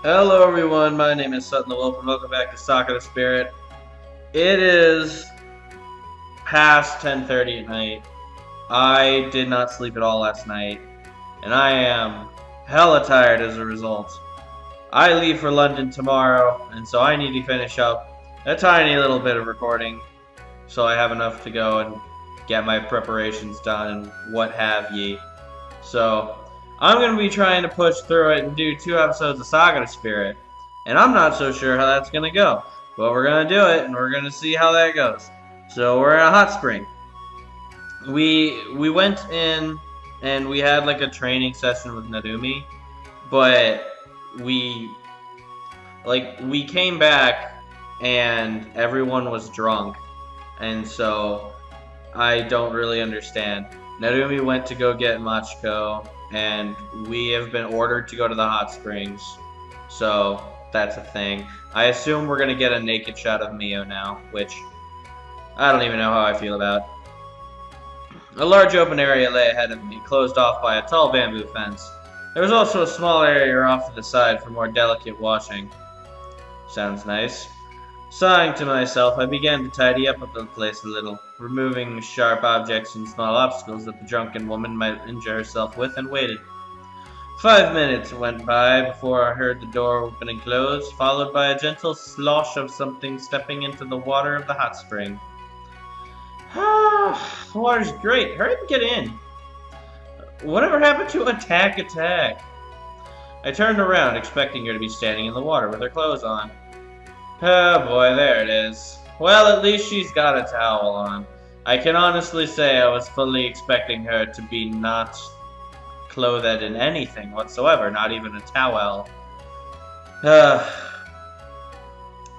Hello everyone, my name is Sutton the Wolf and welcome back to Sakura Spirit. It is past 10:30 at night. I did not sleep at all last night, and I am hella tired as a result. I leave for London tomorrow, and so I need to finish up a tiny little bit of recording so I have enough to go and get my preparations done and what have ye. So, I'm going to be trying to push through it and do 2 episodes of Sakura Spirit. And I'm not so sure how that's going to go. But we're going to do it, and we're going to see how that goes. So, we're in a hot spring. We went in, and we had like a training session with Narumi. But we came back, and everyone was drunk. And so, I don't really understand. Narumi went to go get Machiko, and we have been ordered to go to the hot springs. So, that's a thing. I assume we're going to get a naked shot of Mio now, which I don't even know how I feel about. A large open area lay ahead of me, closed off by a tall bamboo fence. There was also a small area off to the side for more delicate washing. Sounds nice. Sighing to myself, I began to tidy up the place a little, removing sharp objects and small obstacles that the drunken woman might injure herself with, and waited. 5 minutes went by before I heard the door open and close, followed by a gentle slosh of something stepping into the water of the hot spring. Ah, the water's great. Hurry up and get in. Whatever happened to attack? I turned around, expecting her to be standing in the water with her clothes on. Oh boy, there it is. Well, at least she's got a towel on. I can honestly say I was fully expecting her to be not clothed in anything whatsoever, not even a towel.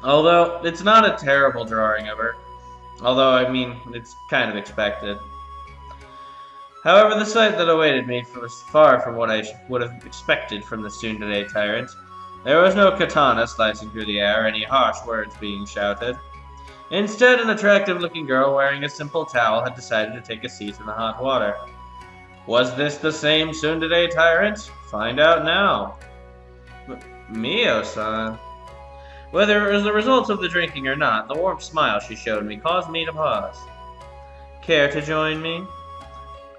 Although, it's not a terrible drawing of her. Although, I mean, it's kind of expected. However, the sight that awaited me was far from what I would have expected from the tsundere tyrant. There was no katana slicing through the air, or any harsh words being shouted. Instead, an attractive-looking girl wearing a simple towel had decided to take a seat in the hot water. Was this the same tsundere tyrant? Find out now. Mio-san. Whether it was the result of the drinking or not, the warm smile she showed me caused me to pause. Care to join me?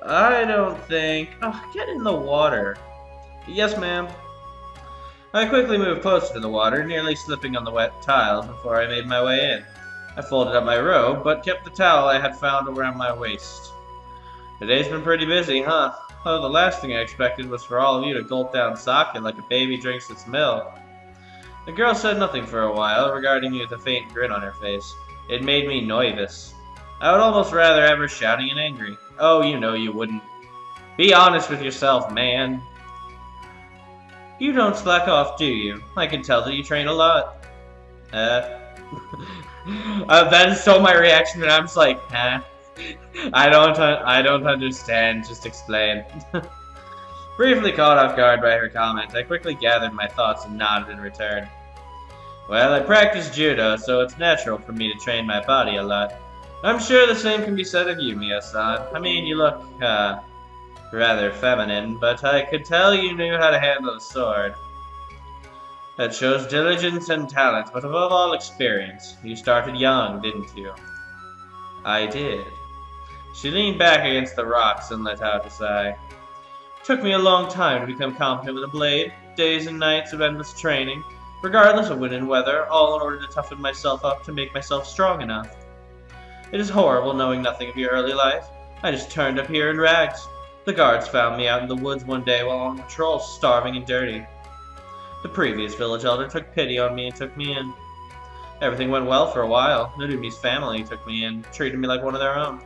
I don't think... Oh, get in the water. Yes, ma'am. I quickly moved closer to the water, nearly slipping on the wet tiles before I made my way in. I folded up my robe, but kept the towel I had found around my waist. The day's been pretty busy, huh? Oh, the last thing I expected was for all of you to gulp down sake like a baby drinks its milk. The girl said nothing for a while, regarding me with a faint grin on her face. It made me nervous. I would almost rather have her shouting and angry. Oh, you know you wouldn't. Be honest with yourself, man. You don't slack off, do you? I can tell that you train a lot. That is so my reaction, and I'm just like, huh? I don't understand. Just explain. Briefly caught off guard by her comment, I quickly gathered my thoughts and nodded in return. Well, I practice judo, so it's natural for me to train my body a lot. I'm sure the same can be said of you, Mio-san. I mean, you look, rather feminine, but I could tell you knew how to handle a sword. That shows diligence and talent, but above all experience. You started young, didn't you? I did. She leaned back against the rocks and let out a sigh. Took me a long time to become competent with a blade, days and nights of endless training, regardless of wind and weather, all in order to toughen myself up to make myself strong enough. It is horrible knowing nothing of your early life. I just turned up here in rags. The guards found me out in the woods one day while on patrol, starving and dirty. The previous village elder took pity on me and took me in. Everything went well for a while. Narumi's family took me in, treated me like one of their own.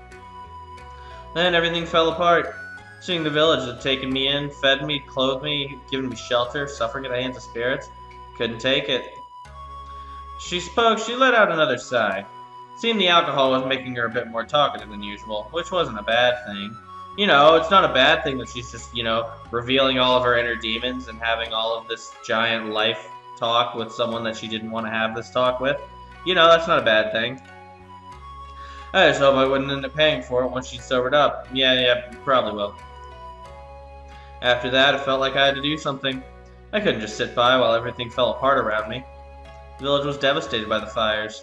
Then everything fell apart. Seeing the village had taken me in, fed me, clothed me, given me shelter, suffering at the hands of spirits, couldn't take it. She let out another sigh. It seemed the alcohol was making her a bit more talkative than usual, which wasn't a bad thing. You know, it's not a bad thing that she's just, revealing all of her inner demons and having all of this giant life talk with someone that she didn't want to have this talk with. That's not a bad thing. I just hope I wouldn't end up paying for it once she'd sobered up. Yeah, probably will. After that, it felt like I had to do something. I couldn't just sit by while everything fell apart around me. The village was devastated by the fires.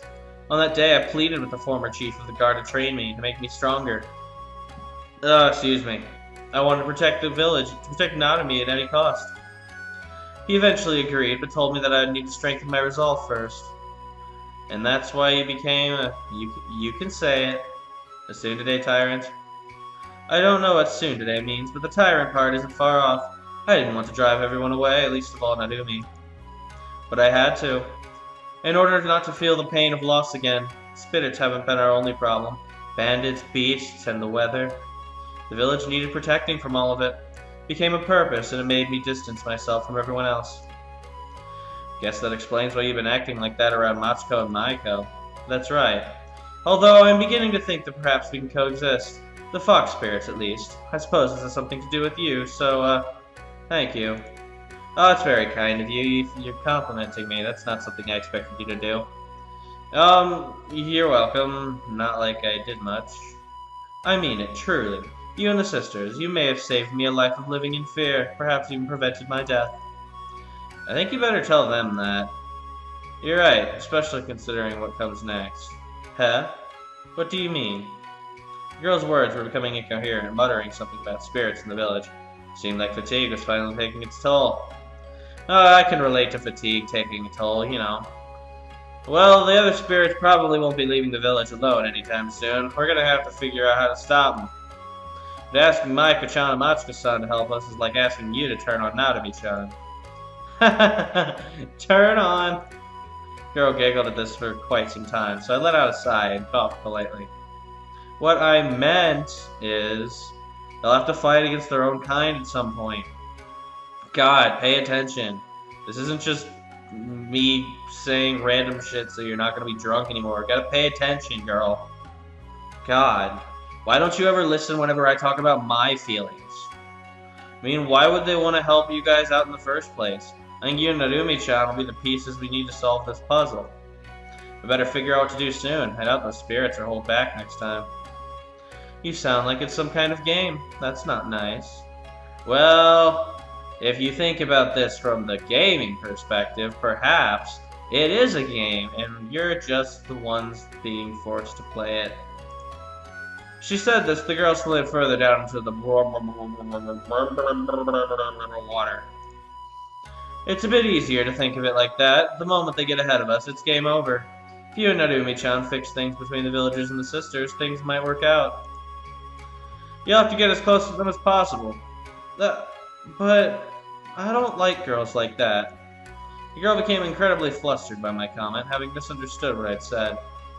On that day, I pleaded with the former chief of the guard to train me, to make me stronger. Excuse me. I wanted to protect the village, to protect Nanami at any cost. He eventually agreed, but told me that I would need to strengthen my resolve first. And that's why you became a... You can say it. A Tsundere tyrant? I don't know what Tsundere means, but the tyrant part isn't far off. I didn't want to drive everyone away, least of all Narumi. But I had to. In order not to feel the pain of loss again. Spirits haven't been our only problem. Bandits, beasts, and the weather. The village needed protecting from all of it. It became a purpose, and it made me distance myself from everyone else. Guess that explains why you've been acting like that around Machiko and Maiko. That's right. Although I'm beginning to think that perhaps we can coexist. The fox spirits, at least. I suppose this has something to do with you, so, thank you. Oh, it's very kind of you. You're complimenting me. That's not something I expected you to do. You're welcome. Not like I did much. I mean it, truly. You and the sisters, you may have saved me a life of living in fear, perhaps even prevented my death. I think you better tell them that. You're right, especially considering what comes next. Huh? What do you mean? The girl's words were becoming incoherent, muttering something about spirits in the village. It seemed like fatigue was finally taking its toll. Oh, I can relate to fatigue taking a toll, you know. Well, the other spirits probably won't be leaving the village alone anytime soon. We're gonna have to figure out how to stop them. But asking Maiko-chan and Machiko-san to help us is like asking you to turn on Narumi-chan. Turn on! Girl giggled at this for quite some time, so I let out a sigh and coughed politely. What I meant is, they'll have to fight against their own kind at some point. God, pay attention. This isn't just me saying random shit so you're not gonna be drunk anymore. Gotta pay attention, girl. God. Why don't you ever listen whenever I talk about my feelings? I mean, why would they want to help you guys out in the first place? I think you and Narumi-chan will be the pieces we need to solve this puzzle. We better figure out what to do soon. I doubt those spirits are hold back next time. You sound like it's some kind of game. That's not nice. Well, if you think about this from the gaming perspective, perhaps it is a game, and you're just the ones being forced to play it. She said this, the girl slid further down into the water. It's a bit easier to think of it like that. The moment they get ahead of us, it's game over. If you and Narumi-chan fix things between the villagers and the sisters, things might work out. You'll have to get as close to them as possible. But I don't like girls like that. The girl became incredibly flustered by my comment, having misunderstood what I'd said.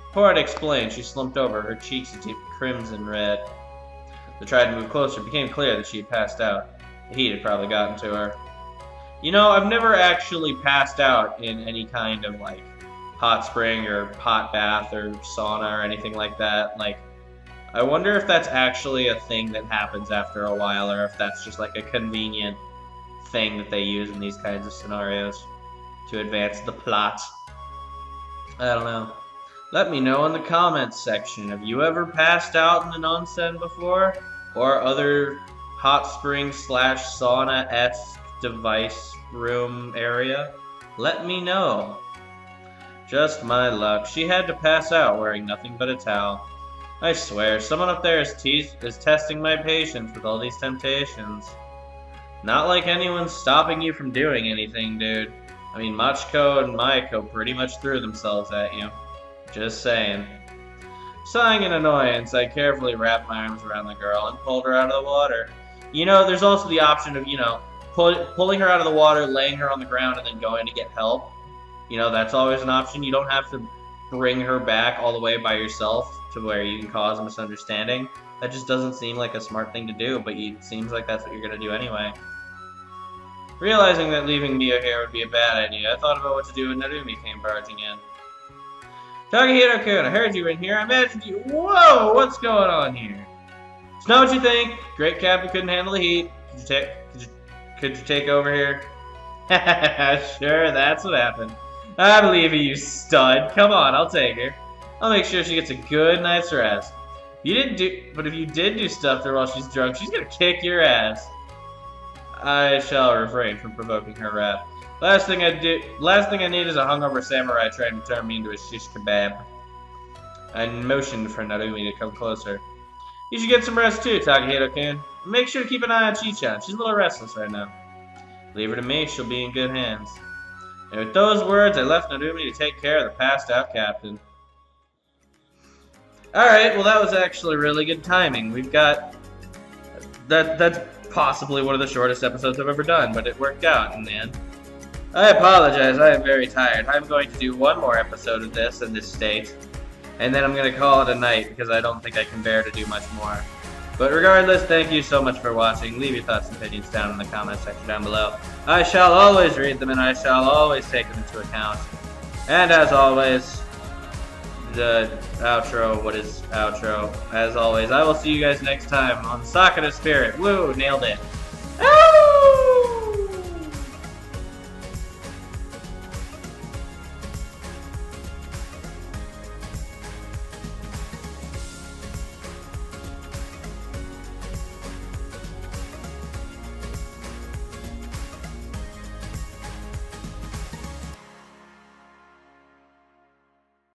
Before I'd explain, she slumped over, her cheeks a deep crimson red. As I tried to move closer, it became clear that she had passed out. The heat had probably gotten to her. You know, I've never actually passed out in any kind of, like, hot spring or hot bath or sauna or anything like that. Like, I wonder if that's actually a thing that happens after a while, or if that's just, like, a convenient thing that they use in these kinds of scenarios to advance the plot. I don't know. Let me know in the comments section. Have you ever passed out in an onsen before? Or other hot spring / sauna-esque device room area? Let me know. Just my luck. She had to pass out wearing nothing but a towel. I swear, someone up there is testing my patience with all these temptations. Not like anyone's stopping you from doing anything, dude. I mean, Machiko and Maiko pretty much threw themselves at you. Just saying. Sighing in annoyance, I carefully wrapped my arms around the girl and pulled her out of the water. You know, there's also the option of, you know, pulling her out of the water, laying her on the ground, and then going to get help. You know, that's always an option. You don't have to bring her back all the way by yourself to where you can cause a misunderstanding. That just doesn't seem like a smart thing to do, but it seems like that's what you're going to do anyway. Realizing that leaving Mia here would be a bad idea, I thought about what to do when Narumi came barging in. Takahiro-kun, I heard you were in here. I imagined you. Whoa, what's going on here? It's not what you think. Great captain couldn't handle the heat. Could you take over here? Sure, that's what happened. I believe you, stud. Come on, I'll take her. I'll make sure she gets a good night's rest. But if you did do stuff to her while she's drunk, she's gonna kick your ass. I shall refrain from provoking her wrath. Last thing I need is a hungover samurai trying to turn me into a shish kebab. I motioned for Narumi to come closer. You should get some rest too, Takahito-kun. Make sure to keep an eye on Chi-chan. She's a little restless right now. Leave her to me, she'll be in good hands. And with those words, I left Narumi to take care of the passed out captain. Alright, well that was actually really good timing. We've got... That's possibly one of the shortest episodes I've ever done, but it worked out in the end. I apologize, I am very tired. I'm going to do one more episode of this in this state. And then I'm going to call it a night because I don't think I can bear to do much more. But regardless, thank you so much for watching. Leave your thoughts and opinions down in the comment section down below. I shall always read them and I shall always take them into account. And as always, the outro, what is outro? As always, I will see you guys next time on Sakura Spirit. Woo, nailed it. Ow!